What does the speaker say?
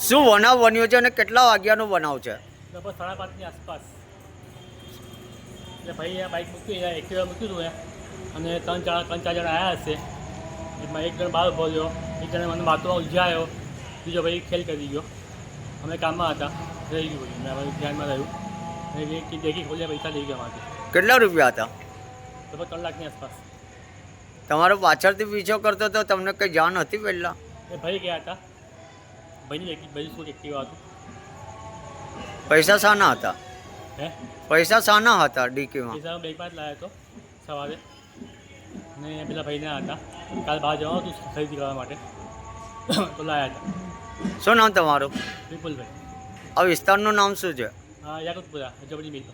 શું બનાવ બન્યો છે અને કેટલા વાગ્યાનો બનાવ છે? લગભગ 5:30ની આસપાસ. એટલે ભાઈ આ બાઇક મૂક્યું, એક્ટિવા મૂક્યું હતું અને ત્રણ ચાર જણા આવ્યા હશે. એમાં એક જણ બહાર ઉભો રહ્યો, એક જણે મને વાતોમાં ઉલઝાયો, બીજો ભાઈ ખેલ કરી ગયો. અમે કામમાં હતા, રહી ગયું મેં હવે ધ્યાનમાં રહ્યું. દેખી ખોલ્યા, પૈસા લઈ ગયા માંથી. કેટલા રૂપિયા હતા? લગભગ 3 લાખની આસપાસ. તમારો પાછળથી પીછો કરતો તો તમને કંઈ જાણ હતી પહેલાં? એ ભાઈ ગયા હતા, ભાઈ શું એક્ટિવા હતું. પૈસા શાના હતા? હે, પૈસા શાના હતા ડીકીમાં? પૈસા બેંકમાં જ લાવ્યો હતો સવારે, ને પેલા ભાઈના હતા. કાલ બહાર જવાનું હતું ખરીદી કરવા માટે, તો લાવ્યા હતા. શું નામ તમારું? વિપુલભાઈ. આ વિસ્તારનું નામ શું છે? યાકુતપુરા, જબરી મિલ.